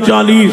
40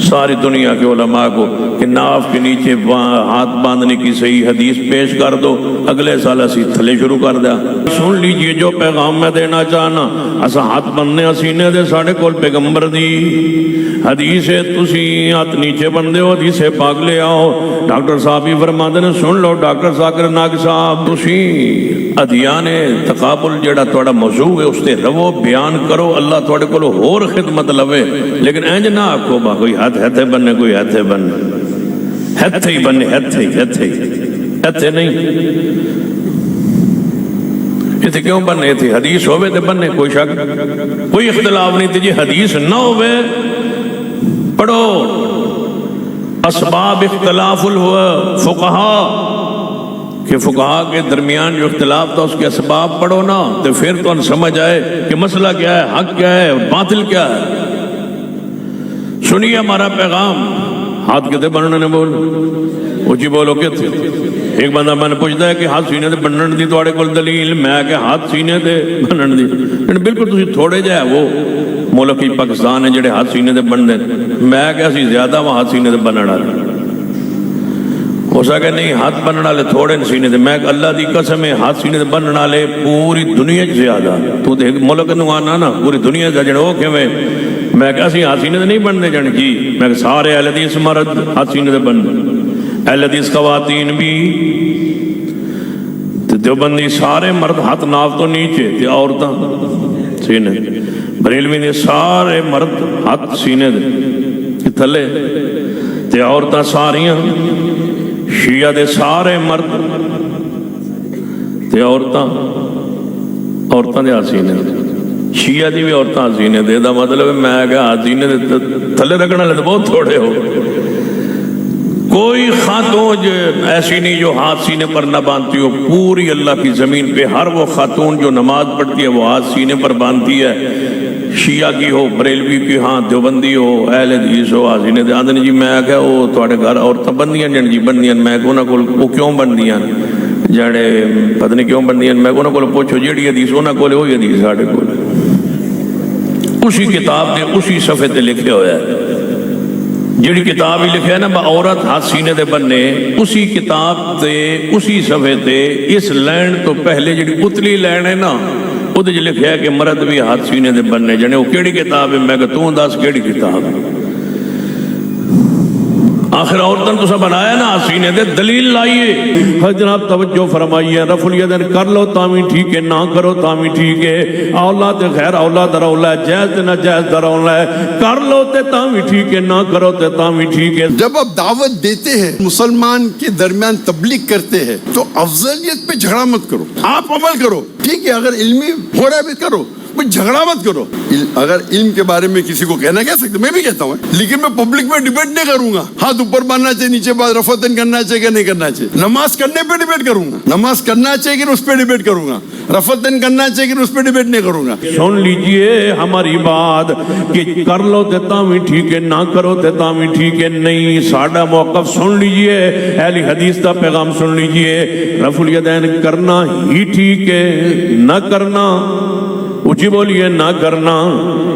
ساری دنیا کے علماء کو کہ ناف کے نیچے ہاتھ باندھنے کی صحیح حدیث پیش کر دو، اگلے سال اسی تھلے شروع کر دیا۔ سن لیجئے جو پیغام میں دینا چاہنا، اسا ہاتھ بندنے سینے دے ساڑھے کول پیغمبر دی حدیث ہے، تسی ہاتھ نیچے بندے ہو، حدیث پاک لے آؤ۔ ڈاکٹر صاحب ہی فرماتے نے، سن لو ڈاکٹر ذاکر ناگ صاحب، تسی ادھیان تقابل جڑا توڑا موضوع ہے اس تے رو بیان کرو، اللہ توڑے کو اور خدمت لوے، لیکن اینج نہ آکھو با کوئی ہاتھ ہتھے بننے، کوئی ہتھے بننے، ہتھے ہی بننے، ہتھے نہیں، یہ تھے کیوں بننے تھے؟ حدیث ہوئے تھے بننے، کوئی شک کوئی اختلاف نہیں تھی جی، حدیث نہ ہوئے پڑھو۔ اسباب اختلاف الفقہا، کہ فقہا کے درمیان جو اختلاف تھا اس کے اسباب پڑھو نا، تو پھر تو سمجھ آئے کہ مسئلہ کیا ہے، حق کیا ہے، باطل کیا ہے۔ سنیے ہمارا پیغام، ہاتھ کتے بننے نے بول اچھی بولو کہ تھے۔ ایک بندہ میں نے پوچھتا ہے کہ ہاتھ سینے دے بننے دی توڑے کول دلیل، میں کہ ہاتھ سینے دے بننے دی، لیکن بالکل تسی تھوڑے جائے وہ ملک ہی پاکستان ہے جڑے ہاتھ سینے دے بننے، میں کہ اسی زیادہ وہ ہاتھ سینے دے بننے ڈالے۔ ہو سکے نہیں ہاتھ بننے والے تھوڑے سینے دے، میں کہ اللہ دی قسم ہے ہاتھ سینے دے بننے والے پوری دنیا زیادہ، تو دیکھ ملک نو آنا نا پوری دنیا دا جڑے ہو کیویں، میں کہ اسی ہاتھ سینے دے نہیں بننے جان جی، میں کہ سارے اہل حدیث مرد ہاتھ سینے دے بننے، اہل حدیث خواتین بھی، دیوبندی سارے مرد ہاتھ ناف تو نیچے، تے عورتاں سینے، بریلوی نے سارے مرد ہاتھ سینے دے تھلے، تے عورتاں ساریاں، شیعہ دے سارے مرد تے عورتاں دے ہاتھ سینے دے، شیعہ دی بھی عورتاں ہاتھ سینے دے، دا مطلب ہے میں کہ ہاتھ سینے دے تھلے رکھنا لے تو بہت تھوڑے ہو۔ کوئی خاتون ایسی نہیں جو ہاتھ سینے پر نہ باندھتی ہو، پوری اللہ کی زمین پہ ہر وہ خاتون جو نماز پڑھتی ہے وہ ہاتھ سینے پر باندھتی ہے، شیعہ کی ہو، بریلوی کی، ہاں دیوبندی ہو، اہل حدیث ہو، ہاتھ سینے دے آندھنے جی میں کہ وہ تواڈے گھر عورتاں بندیاں جن جی بندیاں، میں کہ انہاں کول وہ کیوں بندیاں جڑے پتہ نہیں کیوں بندیاں، میں کہ انہاں کول پوچھو جیڑی حدیث انہاں کول وہی حدیث ساڈے کول، اسی کتاب دے اسی صفحے تے لکھے ہویا ہے، جیڑی کتاب ہی لکھے ہے نا با عورت ہاتھ سینے دے بننے، اسی کتاب تے اسی صفحے تے اس لین تو پہلے جیڑی اتلی لین ہے نا وہ جو لکھے ہے کہ مرد بھی ہاتھ سینے دے بننے جانے، وہ کیڑی کتاب ہے؟ میں کہ تو دس کیڑی کتاب ہے؟ آخر عورتن تو سب بنایا نا ہاتھ سینے دے، دلیل لائیے۔ جناب توجہ فرمائیے، رفع الیدین کر لو تاوی ٹھیک ہے، نہ کرو تاوی ٹھیک ہے، اولاد خیر اولاد رولا ہے، جائز نہ جائز رولا ہے، کر لو تے تاوی ٹھیک ہے، نہ کرو تے تاوی ٹھیک ہے۔ جب آپ دعوت دیتے ہیں، مسلمان کے درمیان تبلیغ کرتے ہیں، تو افضلیت پہ جھگڑا مت کرو، آپ عمل کرو، ٹھیک ہے، اگر علمی ہو رہا ہے بھی کرو، جھگڑا مت کرو۔ اگر علم کے بارے میں کسی کو کہنا کہہ سکتے، میں بھی کہتا ہوں، لیکن میں پبلک میں ڈیبیٹ نہیں کروں گا، ہاتھ اوپر باندھنا چاہیے، نیچے رفعتن کرنا چاہیے کہ نہیں کرنا چاہیے، نماز کرنے پہ ڈیبیٹ کروں گا، نماز کرنا چاہیے کہ اس پہ ڈیبیٹ کروں گا، رفعتن کرنا چاہیے کہ اس پہ ڈیبیٹ نہیں کروں گا۔ سن لیجئے ہماری بات کہ کر لو تے تاوی ٹھیک ہے، نہ کرو تے تاوی ٹھیک ہے، نہیں ساڈا موقف سن لیجئے، اہل حدیث کا پیغام سن لیجئے، رفع الیدین کرنا ہی ٹھیک ہے، نہ کرنا اچھی بولیے نہ کرنا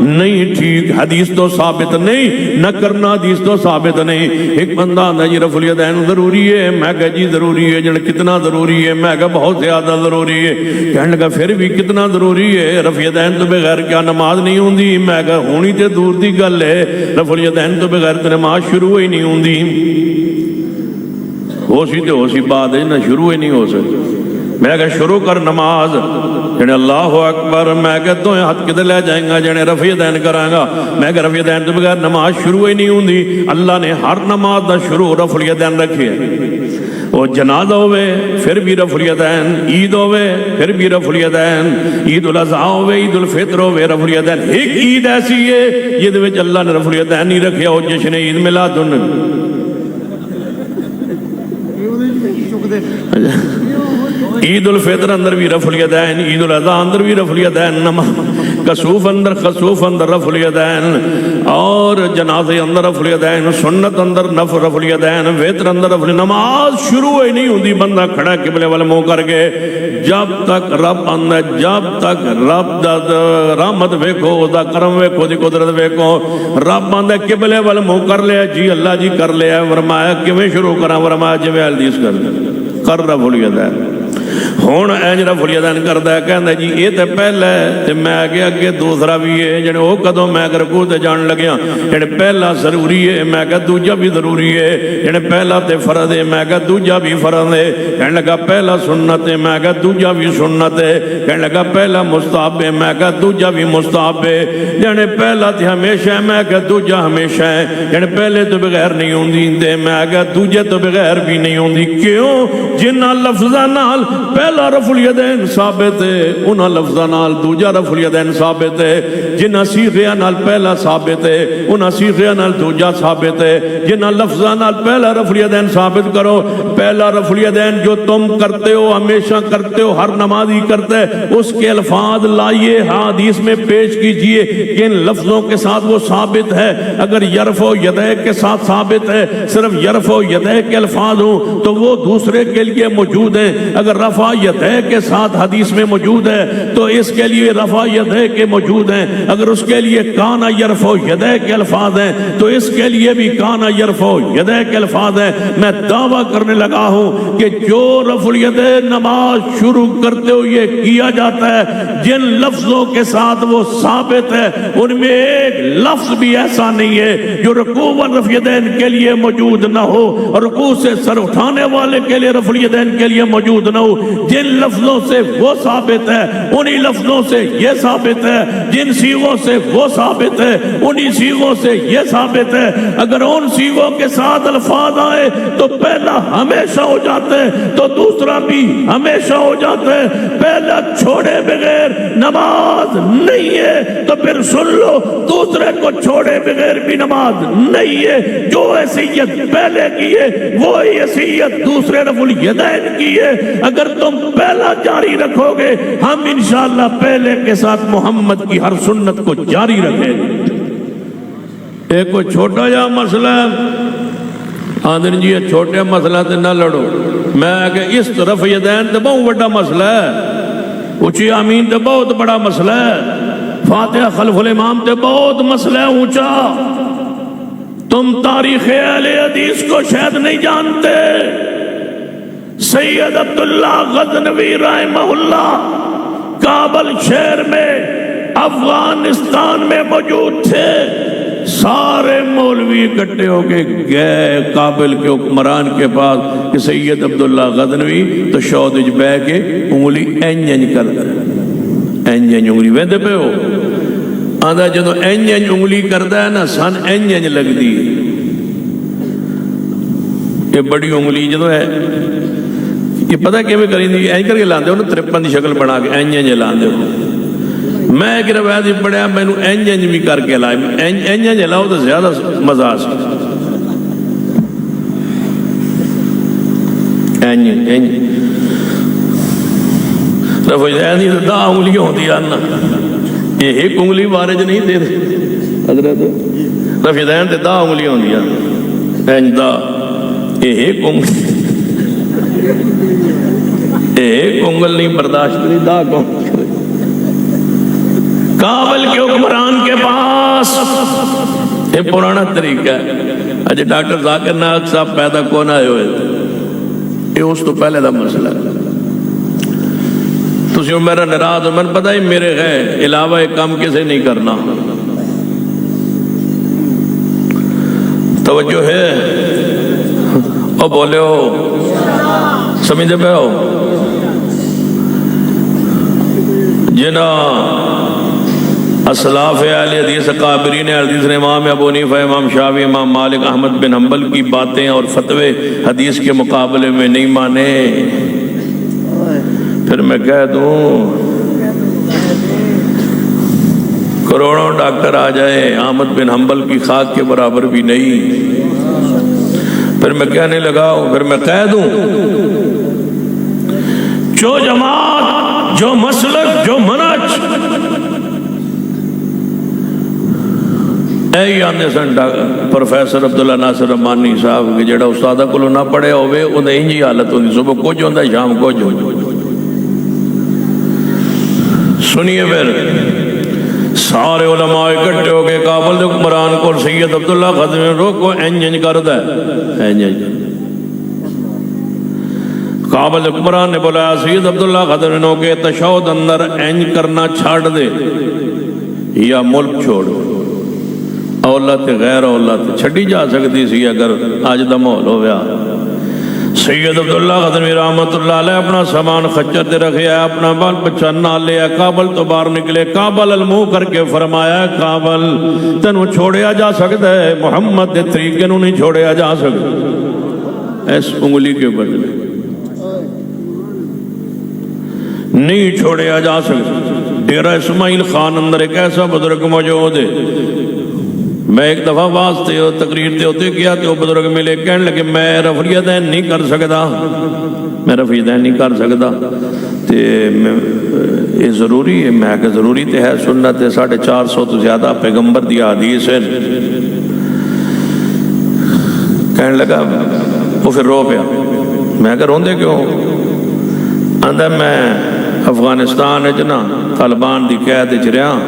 نہیں ٹھیک، حدیث تو ثابت نہیں، نہ کرنا حدیث تو ثابت نہیں۔ ایک بندہ آندا جی رفع الیدین ضروری ہے، میں کہا جی ضروری ہے، جن کتنا ضروری ہے؟ میں کہا بہت زیادہ ضروری ہے۔ کہنے لگا پھر بھی کتنا ضروری ہے؟ رفع الیدین تو بغیر کیا نماز نہیں ہوندی؟ میں کہا ہونی تے دور دی گل ہے، رفع الیدین تو بغیر تے نماز شروع ہی نہیں ہوندی، ہو سی بات ہے نہ شروع ہی نہیں ہو سکتی۔ میں کہا شروع کر نماز، جنے اللہ اکبر، میں کہا تو ہاتھ کدھر لے جائیں گا جنے رفع الیدین کرائیں گا؟ میں کہا رفع الیدین تو بغیر نماز شروع ہی نہیں ہوندی۔ اللہ نے ہر نماز دا شروع رفع الیدین رکھی ہے، وہ جنازہ ہوئے پھر بھی رفع الیدین، عید ہوئے پھر بھی رفع الیدین، عید الاضحیٰ ہوئے، عید الفطر ہوئے، رفع الیدین۔ ایک عید ایسی ہے جہدے وچ اللہ نے رفع الیدین نہیں رکھیا، وہ جشن عید میلاد النبی۔ عید الفطر اندر بھی رفع الیدین، عید الاضحیٰ اندر بھی رفع الیدین، کسوف اندر رفع الیدین، اور جنازے اندر رفع الیدین، سنت اندر رفع الیدین، وتر اندر رفع، نماز شروع ہی نہیں ہوندی بندہ کھڑا قبلے والے منہ کر کے جب تک رب اندر، جب تک رب دا رحمت ویکھو، دا کرم ویکھو، دی قدرت ویکھو، رب اندر قبلے والے منہ کر لیا جی اللہ جی کر لیا، فرمایا کیویں شروع کراں، فرمایا جویں حدیث کر رفع الیدین۔ ہن اینج رفع الیدین کردا ہے، کہندا جی یہ تے پہلا ہے تے میں اگے دوسرا بھی ہے، جنے او کدوں میں رکوع تے جان لگیا، جنے پہلا ضروری ہے میں کہ دوجا بھی ضروری ہے، جنے پہلا تے فرض ہے میں کہ دوجا بھی فرض ہے، کہنے لگا پہلا سنت ہے میں کہ دوجا بھی سنت ہے، کہنے لگا پہلا مستحب ہے میں کہ دوجا بھی مستحب ہے، جنے پہلا تے ہمیشہ ہے میں کہ دوجا ہمیشہ ہے، جنے پہلے تو بغیر نہیں ہوندی تے میں کہ دوجے تو بغیر بھی نہیں ہوندی۔ کیوں؟ جنہاں لفظاں نال پہلا رفع الیدین ثابت ہے، انہاں لفظاں نال دوجا رفع الیدین ثابت ہے، جنہاں صیغیاں نال پہلا ثابت ہے انہاں صیغیاں نال دوجا ثابت ہے، جنہاں لفظاں نال پہلا رفع الیدین ثابت کرو، پہلا رفع الیدین جو تم کرتے ہو ہمیشہ کرتے ہو، ہر نمازی کرتا ہے، اس کے الفاظ لائیے حدیث میں پیش کیجئے کہ ان لفظوں کے ساتھ وہ ثابت ہے۔ اگر یرفع یدیہ کے ساتھ ثابت ہے، صرف یرفع یدیہ کے الفاظ ہوں تو وہ دوسرے کے لیے موجود ہیں، اگر رفع یدیہ کے ساتھ حدیث میں موجود ہے تو اس کے لیے رفع یدیہ کے موجود ہیں، اگر اس کے لیے کان یرفع یدیہ کے الفاظ ہیں تو اس کے لیے بھی کان یرفع یدیہ کے الفاظ ہیں۔ میں دعویٰ کرنے لگا ہوں کہ جو رفع الیدین نماز شروع کرتے ہو یہ کیا جاتا ہے، جن لفظوں کے ساتھ وہ ثابت ہے ان میں ایک لفظ بھی ایسا نہیں ہے جو رکوع و رفع الیدین کے لیے موجود نہ ہو، اور رکوع سے سر اٹھانے والے کے لیے رفع الیدین کے لیے موجود نہ ہو۔ جن لفظوں سے وہ ثابت ہے انہی لفظوں سے یہ ثابت ہے، جن صیغوں سے وہ ثابت ہے انہی صیغوں سے یہ ثابت ہے۔ اگر ان صیغوں کے ساتھ الفاظ آئے تو پہلا ہمیشہ ہو جاتا ہے تو دوسرا بھی ہمیشہ ہو جاتا ہے، پہلا چھوڑے بغیر نماز نہیں ہے تو پھر سن لو دوسرے کو چھوڑے بغیر بھی نماز نہیں ہے۔ جو حیثیت پہلے کی ہے وہی حیثیت دوسرے رفع الیدین کی ہے۔ اگر تم پہلا جاری رکھو گے ہم انشاءاللہ پہلے کے ساتھ محمد کی ہر سنت کو جاری رکھیں گے۔ ایک کوئی چھوٹا جا مسئلہ ہے، آدھن جی یہ چھوٹے مسئلہ تے نہ لڑو، میں کہ اس رفع الیدین تے بہت بڑا مسئلہ ہے، اونچی آمین تے بہت بڑا مسئلہ ہے، فاتحہ خلف الامام تے بہت مسئلہ ہے اونچا۔ تم تاریخ اہل حدیث کو شاید نہیں جانتے، سید عبداللہ غزنوی رحمہ اللہ کابل شہر میں افغانستان میں موجود تھے، سارے مولوی اکٹھے ہو کے گئے کابل کے حکمران کے پاس کہ سید عبداللہ غزنوی تو شودج بہ کے انگلی اینج کر دے، اینج انگلی ویندے پہ ہو آدھا جدو اینج انگلی کردا ہے نا سن اینج لگ دی، یہ بڑی انگلی جدو ہے یہ پتہ کہ کریں دی اینج کر کے لاندے ہو نا 53 دی شکل بنا کے اینج لاندے ہو۔ میں ایک روایت بھی پڑھیا میں نے اینج بھی کر کے لائے، اینج لاؤ تو زیادہ مزہ سی، اینج رفع الیدین تو 10 انگلیاں ہوتی ہیں نا، یہ ایک انگلی وارج نہیں دے حضرت، رفع الیدین تے 10 انگلیاں ہوتی ہیں، اینج دا یہ ایک انگلی، ایک انگل نہیں برداشت نہیں، 10 کون کابل کے حکمران کے پاس یہ پرانا طریقہ ہے۔ اجے ڈاکٹر ذاکر نائک صاحب پیدا کون آئے ہوئے تھے، یہ اس تو پہلے دا مسئلہ ہے۔ تسی میرا ناراض ہو، من پتہ ہی میرے گئے علاوہ ایک کام کسے نہیں کرنا، توجہ ہے او بولے ہو سمجھے پہ ہو جنا اسلاف اہل حدیث اکابرین اہل حدیث نے امام ابو حنیفہ، امام شافعی، امام مالک، احمد بن حنبل کی باتیں اور فتوے حدیث کے مقابلے میں نہیں مانے، پھر میں کہہ دوں کروڑوں ڈاکٹر آ جائے احمد بن حنبل کی خاک کے برابر بھی نہیں، پھر میں کہنے لگا پھر میں کہہ دوں جو جماعت، جو مسلک، جو منہج اے آندے سن پروفیسر عبداللہ ناصر رحمانی صاحب کہ جڑا استادہ کو نہ پڑھے ہوئے انہیں انجی حالت ہوتی، صبح کچھ ہوتا ہے شام کچھ ہو. سنیے پھر سارے علماء اکٹھے ہو کے کابل دے حکمران کو سید عبداللہ خضر روکو انج کردا ہے. کابل دے حکمران نے بولا سید عبداللہ خضر نو کے تشہد اندر انج کرنا چھاڑ دے یا ملک چھوڑ. اولت غیر اولت چھڑی جا سکتی سی اگر آج دا ماحول ہویا. سید عبداللہ خضر رحمت اللہ علیہ اپنا سامان خچر تے رکھیا، اپنا بال بچہ نال لیا، کابل تو باہر نکلے. کابل المنہ کر کے فرمایا کابل تینوں چھوڑیا جا سکتا ہے، محمد دے طریقے نوں نہیں چھوڑیا جا سکتا. اس انگلی کے بدلے نہیں چھوڑیا جا سکتا. ڈیرہ اسماعیل خان اندر ایک ایسا بزرگ موجود ہے. میں ایک دفعہ واسطے تقریر تے ہوتے کیا کہ وہ بزرگ ملے کہنے لگے میں رفع یدین نہیں کر سکتا، میں رفع یدین نہیں کر سکتا تے یہ ضروری ہے. میں کہ ضروری تے ہے، سنت 450 تو زیادہ پیغمبر دی حدیث ہے. کہنے لگا وہ پھر رو پیا. میں کہ روندے کیوں؟ آندا میں افغانستان ہے جنا طالبان دی قید وچ رہا،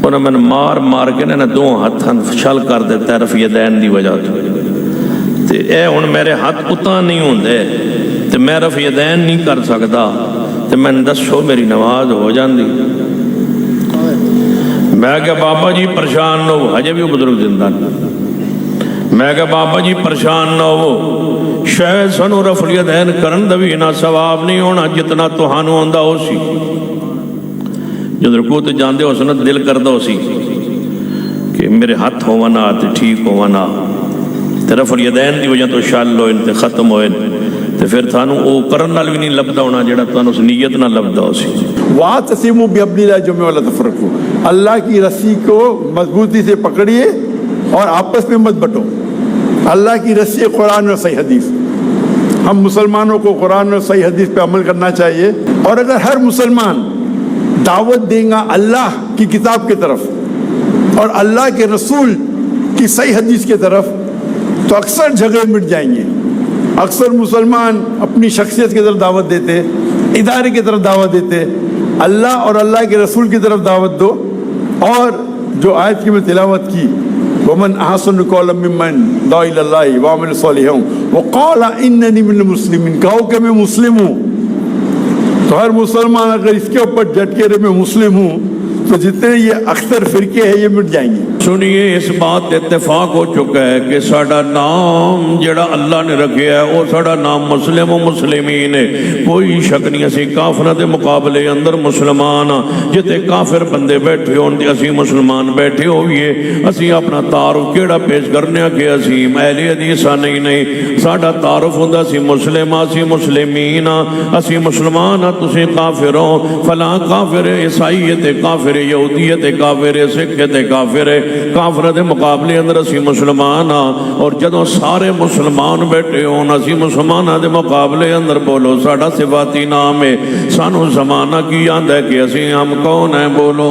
انہوں نے مار مار کے نا دو ہاتھاں شل کر دیتا ہے رفع یدین دی وجہ تو اے ہن میرے ہاتھ اتنا نہیں ہوندے تے میں رفع یدین نہیں کر سکتا تے میں دسو میری نماز ہو جاندی. میں کہ بابا جی پریشان نہ ہو، ہجے بھی وہ بزرگ زندہ. میں کہ بابا جی پریشان نہ ہو، شاید سنو رفع یدین کرن دا بھی نہ ثواب نہیں ہونا جتنا تہانوں آندا ہو سی. جب رکوع تے جاندے ہو سنت دل کردہ ہو سی کہ میرے ہاتھ ہونا تے ٹھیک ہونا تے رفع یدین دی وجہ تو شال ہوئے تے ختم ہوئے تے پھر تھانوں او کرن نال بھی نہیں لبدا ہونا جڑا تھانوں اس نیت نہ لبدا ہو سی. واعتصموا بحبل اللہ جميعا ولا تفرقوا. اللہ کی رسی کو مضبوطی سے پکڑیے اور آپس میں مت بٹو. اللہ کی رسی قرآن اور صحیح حدیث. ہم مسلمانوں کو قرآن اور صحیح حدیث پہ عمل کرنا چاہیے. اور اگر ہر مسلمان دعوت دیں گا اللہ کی کتاب کی طرف اور اللہ کے رسول کی صحیح حدیث کی طرف تو اکثر جھگڑے مٹ جائیں گے. اکثر مسلمان اپنی شخصیت کی طرف دعوت دیتے، ادارے کی طرف دعوت دیتے. اللہ اور اللہ کے رسول کی طرف دعوت دو. اور جو آیت کی میں تلاوت کی وَمَنْ أَحْسَنُ قَوْلًا مِّمَّنْ دَعَا إِلَى اللَّهِ وَعَمِلَ صَالِحًا وَقَالَ إِنَّنِي مِنَ الْمُسْلِمِينَ، کہو کہ میں مسلم ہوں. تو ہر مسلمان اگر اس کے اوپر ڈٹ کے رہے میں مسلم ہوں تو جتنے یہ اکثر فرقے ہیں یہ مٹ جائیں گے. سنیے اس بات اتفاق ہو چکا ہے کہ ساڑا نام جڑا اللہ نے رکھیا ہے وہ ساڑا نام مسلم و مسلمین ہے. کوئی شک نہیں اسی کافرہ دے مقابلے اندر مسلمان جتے کافر بندے بیٹھے ہون دے اسی مسلمان بیٹھے ہوئیے. اسی اپنا تعارف کیڑا پیش کرنے کہ اسی اہل حدیث نہیں. ساڑا تعارف ہوندہ اسی مسلم اسی مسلمین اسی مسلمان تسی کافر ہو. فلاں کافر عیسائیت کافر یہودیت کافر سکھیت کافر کافر دے مقابلے اندر اسی مسلمان اور جدوں سارے مسلمان بیٹھے ہون اسی مسلمان دے مقابلے اندر بولو ساڑا صفاتی نام ہے. سانو زمانہ کی آندہ ہے کہ اسی ہم کون ہیں بولو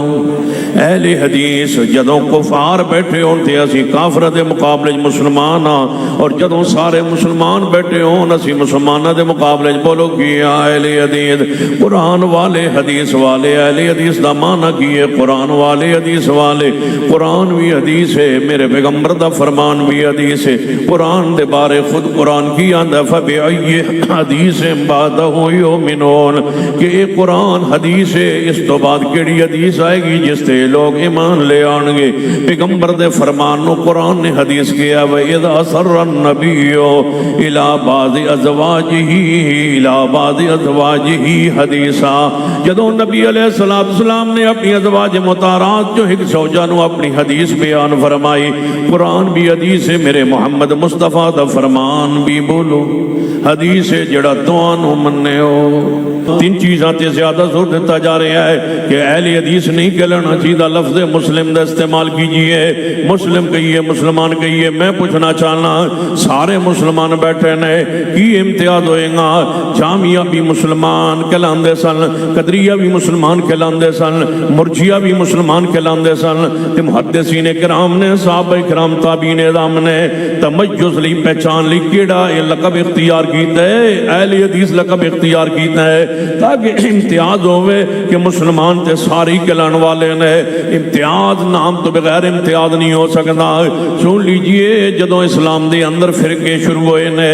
اہل حدیث. جدوں کفار بیٹھے ہون تے اسی کافر دے مقابلے مسلمان اور جدوں سارے مسلمان بیٹھے ہون اسی مسلمان دے مقابلے بولو کی اہل حدیث. قرآن والے حدیث والے اہل حدیث دا معنی کی ہے قرآن والے حدیث والے. قرآن بھی حدیث ہے، میرے پیغمبر دا فرمان بھی حدیث ہے. قرآن دے بارے خود قرآن کی آندہ فَبِعَيِّ حدیث بَعْدَهُ يُؤْمِنُونَ کہ یہ قرآن حدیث ہے، اس تو بعد کیڑی حدیث آئے گی جس تے لوگ ایمان لے آنگے. پیغمبر دے فرمان نو قرآن نے حدیث کیا وَإِذَا أَسَرَّ النَّبِيُّ إِلَى بَعْضِ أَزْوَاجِهِ حدیثا. جدوں نبی علیہ السلام نے اپنی ازواج مطہرات جو ایک زوجہ نو اپنی حدیث بیان فرمائی. قرآن بھی حدیث ہے، میرے محمد مصطفیٰ دا فرمان بھی بولو حدیث ہے جڑا توانو مننے ہو. تین چیزاں تے زیادہ زور دیتا جا رہا ہے کہ اہل حدیث نہیں کہلانا چاہیے، لفظ مسلم دا استعمال کیجئے، مسلم کہیے، مسلمان کہیے۔ میں پوچھنا چاہنا سارے مسلمان بیٹھے نے کی امتیاز ہوئے گا؟ جامعہ بھی مسلمان کہلاندے سن، قدریہ بھی مسلمان کہلاندے سن، مرجیہ بھی مسلمان کہلاندے سن، تے محدثین کرام نے، صحابہ کرام، تابعین اعظام نے تمیز لی، پہچان لی کیڑا یہ لقب اختیار کیتا ہے، اہل حدیث لقب اختیار کیتا ہے تاکہ امتیاز ہوئے کہ مسلمان تے ساری کہلان والے نے۔ امتیاز نام تو بغیر امتیاز نہیں ہو سکتا۔ سن لیجئے جدوں اسلام دے اندر فرقے شروع ہوئے نے،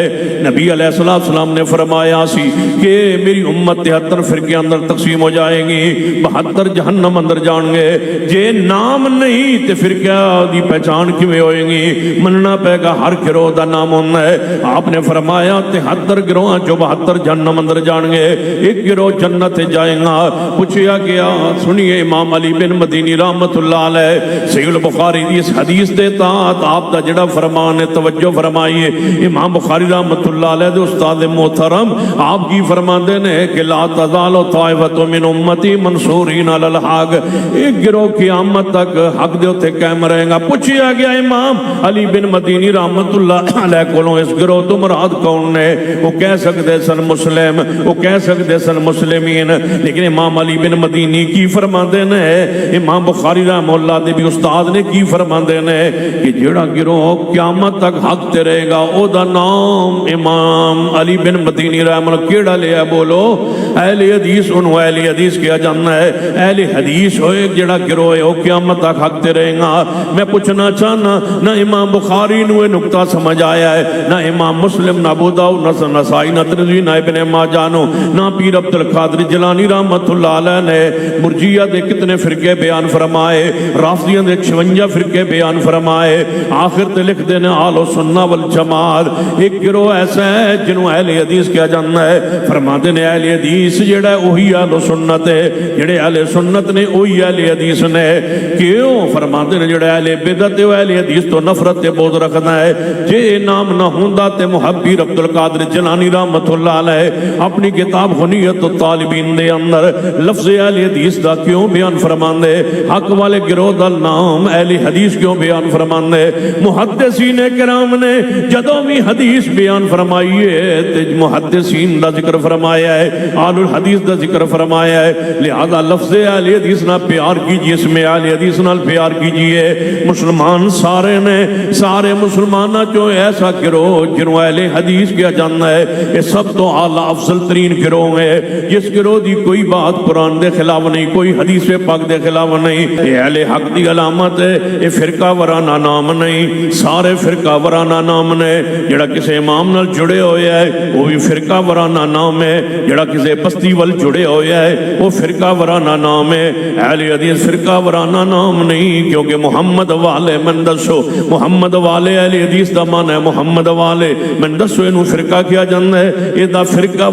نبی علیہ السلام نے فرمایا سی کہ میری امت 73 فرقے اندر تقسیم ہو جائے گی، 72 جہنم اندر جان گے۔ جے نام نہیں تے فرقہ دی پہچان کیویں ہوئے گی؟ مننا پے گا ہر گروہ دا نام ہونا ہے۔ آپ نے فرمایا 73 گروہ جو 72 جہنم اندر جان گے، ایک گروہ جنت جائے گا۔ پوچھیا گیا، سنیے امام علی بن مدینی رحمت اللہ علیہ صحیح البخاری دی اس حدیث دے تحت آپ دا جڑا فرمان ہے توجہ فرمائیے۔ امام بخاری رحمت اللہ علیہ دے استاد محترم آپ کی فرماندے نے کہ لا تزال طائفۃ من امتی منصورین علی الحق، ایک گروہ قیامت تک حق دے اوتے قائم رہے گا۔ پوچھیا گیا امام علی بن مدینی رحمت اللہ علیہ کولوں اس گروہ تو مراد کون نے؟ وہ کہہ سکتے سن مسلم، وہ کہہ سکتے سن مسلمین، لیکن امام علی بن مدینی کی فرماندے نے، امام بخاری رحمہ اللہ دے بھی استاد نے کی فرماندے نے کہ جڑا گروہ قیامت تک حق تے رہے گا او دا نام امام علی بن مدینی رحمہ اللہ کیڑا لیا؟ بولو اہل حدیث، انہوں اہل حدیث کیا جاننا ہے۔ اہل حدیث ہوئے جڑا گروہ ہے وہ قیامت تک حق تے رہے گا۔ میں پوچھنا چاہنا نہ امام بخاری نو نقطہ سمجھ آیا ہے، نہ امام مسلم، نہ ابو داؤد، نہ نسائی، نہ ترمذی، نہ ابن ماجہ، نہ پیر عبد القادر جیلانی رحمت اللہ علیہ نے مرجیہ دے کتنے فرقے بیان فرمائے، رافضیہ دے 56 فرقے بیان فرمائے، آخر تے لکھ دینے اہل سنہ والجماعت۔ ایک گروہ ایسا ہے جنہوں اہل حدیث کیا جاننا ہے، فرماتے نے اہل حدیث جڑا ہے وہی اہل سنت ہے، جڑے اہل سنت نے وہی اہل حدیث نے۔ کیوں؟ فرماتے نے جڑا اہل بدعت ہے وہ اہل حدیث تو نفرت تے بغض رکھتا ہے۔ جے نام نہ ہوندا تے محبیر عبد القادر جیلانی رحمت اللہ علیہ اپنی کتاب غنیت الطالبین دے اندر لفظ اہل حدیث دا کیوں بیان فرماندے؟ حق والے گروہ دا نام اہل حدیث کیوں بیان فرماندے؟ محدثین کرام نے جدوں بھی حدیث بیان فرمائی ہے تے محدثین دا ذکر فرمایا ہے، اہل الحدیث دا ذکر فرمایا ہے، لہذا لفظ اہل حدیث نہ پیار کیجئے، اس میں اہل حدیث نال پیار کیجئے۔ مسلمان سارے نے، سارے مسلمانہ جو ایسا گروہ جنہوں اہل حدیث کیا جاننا ہے، یہ سب تو اعلیٰ افضل ترین گروہ ہے، جس گروہ دی کوئی بات قرآن دے خلاف نہیں، کوئی حدیث پاک دے خلاف نہیں، یہ اہل حق دی علامت ہے، یہ فرقہ ورانہ نام نہیں، سارے فرقہ ورانہ نام نے۔ جڑا کسے امام نال جڑے ہوئے ہے وہ بھی فرقہ ورانہ نام ہے، جڑا کسے بستی وال جڑے ہوئے ہے وہ فرقہ ورانہ نام ہے۔ اہل حدیث فرقہ ورانہ نام نہیں، کیونکہ محمد والے من دسو، محمد والے اہل حدیث دا معنی ہے محمد والے من دسو، انہوں فرقہ کیا جاننا ہے، یہ دا فرقہ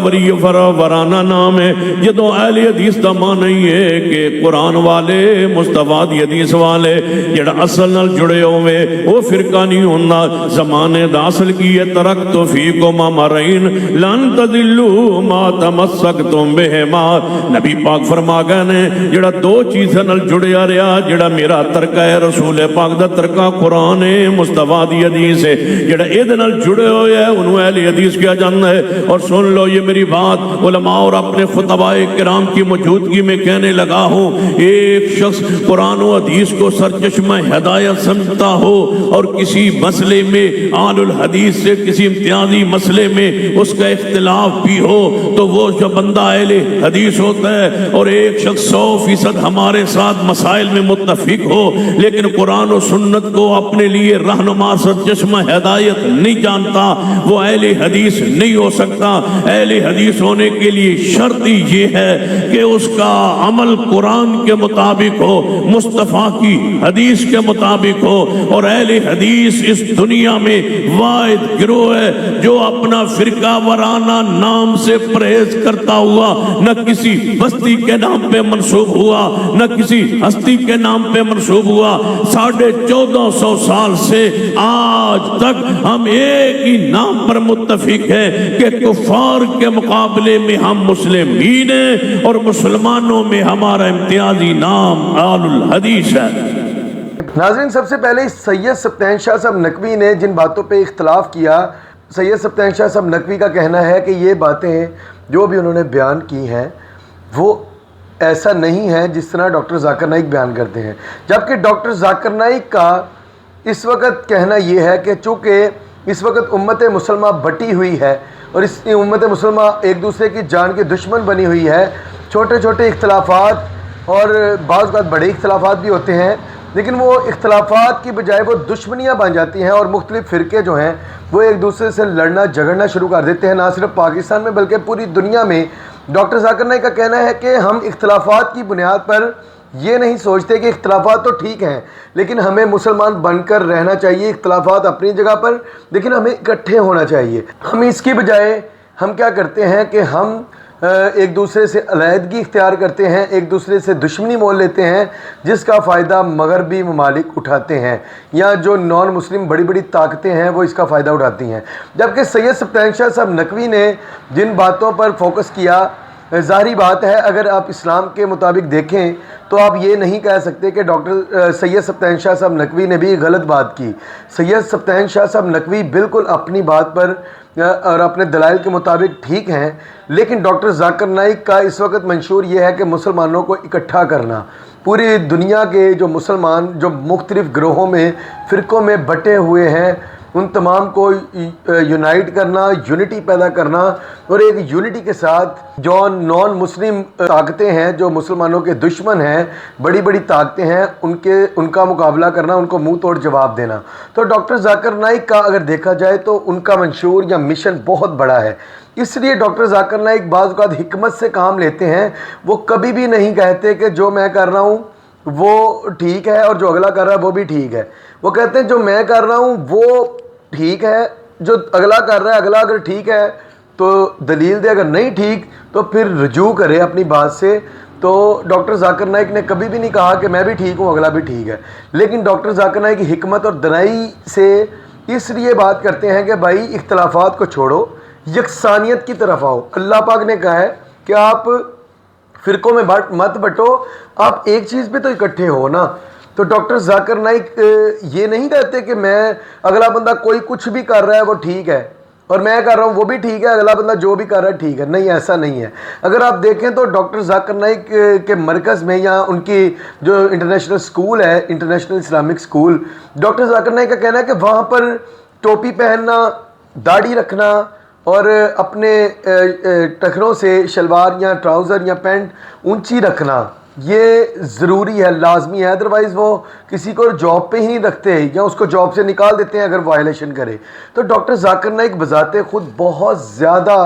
ورانہ نام ہے۔ جدو اہل حدیث دا معنی ہے کہ قرآن والے، مصطفیٰ دی حدیث والے، جڑا اصل نال جڑے ہوئے وہ فرقہ نہیں ہونا۔ زمانے دا اصل کی ہے ترکت فیکم امرین لن تضلوا ما تمسکتم بہما۔ نبی پاک فرما گئے نے جڑا دو چیزیں نال جڑیا رہا، جڑا میرا ترکہ ہے رسول پاک دا ترکہ قرآن ہے، مصطفیٰ دی حدیث ہے، جڑا اید نال جڑے ہوئے ہے انہوں اہل حدیث کیا جاننا ہے۔ اور سن لو یہ میری بات علماء اور اپنے خطباء کرام کی موجودگی میں کہنے لگا ہوں، ایک شخص قرآن و حدیث کو سرچشمہ ہدایت سمجھتا ہو اور کسی مسئلے میں اہل الحدیث سے کسی امتیازی مسئلے میں اس کا اختلاف بھی ہو تو وہ جو بندہ اہل حدیث ہوتا ہے، اور ایک شخص 100% ہمارے ساتھ مسائل میں متفق ہو لیکن قرآن و سنت کو اپنے لیے رہنما سرچشمہ ہدایت نہیں جانتا، وہ اہل حدیث نہیں ہو سکتا۔ اہل حدیث ہونے کے لیے شرط یہ ہے کہ اس کا عمل قرآن کے مطابق ہو، مصطفیٰ کی حدیث کے مطابق ہو۔ اور اہل حدیث اس دنیا میں واحد گروہ ہے جو اپنا فرقہ ورانہ نام سے پرہیز کرتا ہوا، نہ کسی بستی کے نام پہ منسوب ہوا، نہ کسی ہستی کے نام پہ منسوب ہوا۔ 1450 سال سے آج تک ہم ایک ہی نام پر متفق ہیں کہ کفار کے مقابلے میں ہم مسلمین ہیں اور مسلمانوں میں ہمارا امتیازی نام آل الحدیث ہے۔ ناظرین، سب سے پہلے سید سبطین شاہ صاحب نقوی نے جن باتوں پہ اختلاف کیا، سید سبطین شاہ صاحب نقوی کا کہنا ہے کہ یہ باتیں جو بھی انہوں نے بیان کی ہیں وہ ایسا نہیں ہے جس طرح ڈاکٹر ذاکر نائک بیان کرتے ہیں، جبکہ ڈاکٹر ذاکر نائک کا اس وقت کہنا یہ ہے کہ چونکہ اس وقت امت مسلمہ بٹی ہوئی ہے اور اس امت مسلمہ ایک دوسرے کی جان کے دشمن بنی ہوئی ہے، چھوٹے چھوٹے اختلافات اور بعض اوقات بڑے اختلافات بھی ہوتے ہیں، لیکن وہ اختلافات کی بجائے وہ دشمنیاں بن جاتی ہیں اور مختلف فرقے جو ہیں وہ ایک دوسرے سے لڑنا جھگڑنا شروع کر دیتے ہیں، نہ صرف پاکستان میں بلکہ پوری دنیا میں۔ ڈاکٹر ذاکر نائک کا کہنا ہے کہ ہم اختلافات کی بنیاد پر یہ نہیں سوچتے کہ اختلافات تو ٹھیک ہیں، لیکن ہمیں مسلمان بن کر رہنا چاہیے، اختلافات اپنی جگہ پر، لیکن ہمیں اکٹھے ہونا چاہیے۔ ہم اس کی بجائے ہم کیا کرتے ہیں کہ ہم ایک دوسرے سے علیحدگی اختیار کرتے ہیں، ایک دوسرے سے دشمنی مول لیتے ہیں، جس کا فائدہ مغربی ممالک اٹھاتے ہیں یا جو نان مسلم بڑی بڑی طاقتیں ہیں وہ اس کا فائدہ اٹھاتی ہیں۔ جبکہ سید سبطین شاہ صاحب نقوی نے جن باتوں پر فوکس کیا، ظاہری بات ہے اگر آپ اسلام کے مطابق دیکھیں تو آپ یہ نہیں کہہ سکتے کہ ڈاکٹر سید سبطین شاہ صاحب نقوی نے بھی غلط بات کی۔ سید سبطین شاہ صاحب نقوی بالکل اپنی بات پر اور اپنے دلائل کے مطابق ٹھیک ہیں، لیکن ڈاکٹر ذاکر نائک کا اس وقت منشور یہ ہے کہ مسلمانوں کو اکٹھا کرنا، پوری دنیا کے جو مسلمان جو مختلف گروہوں میں فرقوں میں بٹے ہوئے ہیں ان تمام کو یونائٹ کرنا، یونٹی پیدا کرنا، اور ایک یونٹی کے ساتھ جو نان مسلم طاقتیں ہیں جو مسلمانوں کے دشمن ہیں، بڑی بڑی طاقتیں ہیں، ان کا مقابلہ کرنا، ان کو منہ توڑ جواب دینا۔ تو ڈاکٹر ذاکر نائک کا اگر دیکھا جائے تو ان کا منشور یا مشن بہت بڑا ہے، اس لیے ڈاکٹر ذاکر نائک بعض اوقات حکمت سے کام لیتے ہیں۔ وہ کبھی بھی نہیں کہتے کہ جو میں کر رہا ہوں وہ ٹھیک ہے اور جو اگلا کر رہا ہے وہ بھی ٹھیک ہے، وہ کہتے ہیں جو میں کر رہا ہوں وہ ٹھیک ہے، جو اگلا کر رہا ہے اگلا اگر ٹھیک ہے تو دلیل دے، اگر نہیں ٹھیک تو پھر رجوع کرے اپنی بات سے۔ تو ڈاکٹر ذاکر نائک نے کبھی بھی نہیں کہا کہ میں بھی ٹھیک ہوں اگلا بھی ٹھیک ہے، لیکن ڈاکٹر ذاکر نائک کی حکمت اور دانائی سے اس لیے بات کرتے ہیں کہ بھائی اختلافات کو چھوڑو، یکسانیت کی طرف آؤ۔ اللہ پاک نے کہا ہے کہ آپ فرقوں میں مت بٹو، آپ ایک چیز پہ تو اکٹھے ہو نا۔ تو ڈاکٹر ذاکر نائک یہ نہیں کہتے کہ میں اگلا بندہ کوئی کچھ بھی کر رہا ہے وہ ٹھیک ہے اور میں کر رہا ہوں وہ بھی ٹھیک ہے، اگلا بندہ جو بھی کر رہا ہے ٹھیک ہے، نہیں، ایسا نہیں ہے۔ اگر آپ دیکھیں تو ڈاکٹر ذاکر نائک کے مرکز میں یا ان کی جو انٹرنیشنل سکول ہے، international Islamic school, doctor Zakir Naik کا کہنا ہے کہ وہاں پر ٹوپی پہننا، داڑھی رکھنا اور اپنے ٹخنوں سے شلوار یا ٹراؤزر یا پینٹ اونچی رکھنا یہ ضروری ہے، لازمی ہے، ادروائز وہ کسی کو جاب پہ ہی نہیں رکھتے یا اس کو جاب سے نکال دیتے ہیں اگر وائلیشن کرے۔ تو ڈاکٹر ذاکر نائک بذات خود بہت زیادہ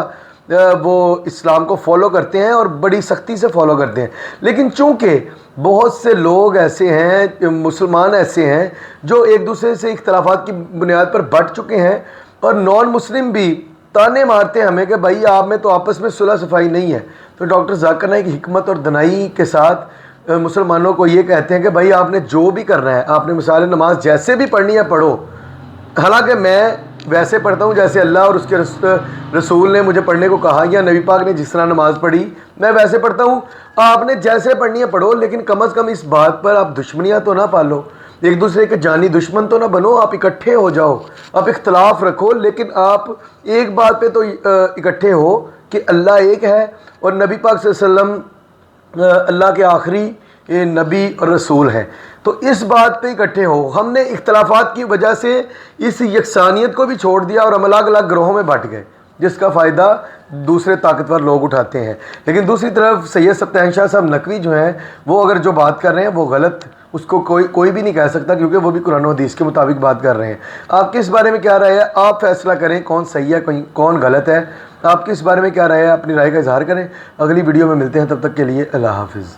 وہ اسلام کو فالو کرتے ہیں اور بڑی سختی سے فالو کرتے ہیں، لیکن چونکہ بہت سے لوگ ایسے ہیں، مسلمان ایسے ہیں جو ایک دوسرے سے اختلافات کی بنیاد پر بٹ چکے ہیں اور نان مسلم بھی تانے مارتے ہیں ہمیں کہ بھائی آپ میں تو آپس میں صلح صفائی نہیں ہے۔ تو ڈاکٹر ذاکر نائک حکمت اور دانائی کے ساتھ مسلمانوں کو یہ کہتے ہیں کہ بھائی آپ نے جو بھی کرنا ہے، آپ نے مثال نماز جیسے بھی پڑھنی ہے پڑھو، حالانکہ میں ویسے پڑھتا ہوں جیسے اللہ اور اس کے رسول نے مجھے پڑھنے کو کہا، یا نبی پاک نے جس طرح نماز پڑھی میں ویسے پڑھتا ہوں، آپ نے جیسے پڑھنی ہے پڑھو، لیکن کم از کم اس بات پر آپ دشمنیاں تو نہ پالو، ایک دوسرے کے جانی دشمن تو نہ بنو، آپ اکٹھے ہو جاؤ، آپ اختلاف رکھو لیکن آپ ایک بات پہ تو اکٹھے ہو کہ اللہ ایک ہے اور نبی پاک صلی اللہ علیہ وسلم اللہ کے آخری نبی اور رسول ہیں، تو اس بات پہ اکٹھے ہو۔ ہم نے اختلافات کی وجہ سے اس یکسانیت کو بھی چھوڑ دیا اور ہم الگ الگ گروہوں میں بٹ گئے، جس کا فائدہ دوسرے طاقتور لوگ اٹھاتے ہیں۔ لیکن دوسری طرف سید سبطین شاہ صاحب نقوی جو ہیں وہ اگر جو بات کر رہے ہیں وہ غلط، اس کو کوئی بھی نہیں کہہ سکتا کیونکہ وہ بھی قرآن و حدیث کے مطابق بات کر رہے ہیں۔ آپ کس بارے میں کیا رائے ہے آپ فیصلہ کریں، کون صحیح ہے کون غلط ہے، آپ کس بارے میں کیا رائے ہے اپنی رائے کا اظہار کریں۔ اگلی ویڈیو میں ملتے ہیں، تب تک کے لیے اللہ حافظ۔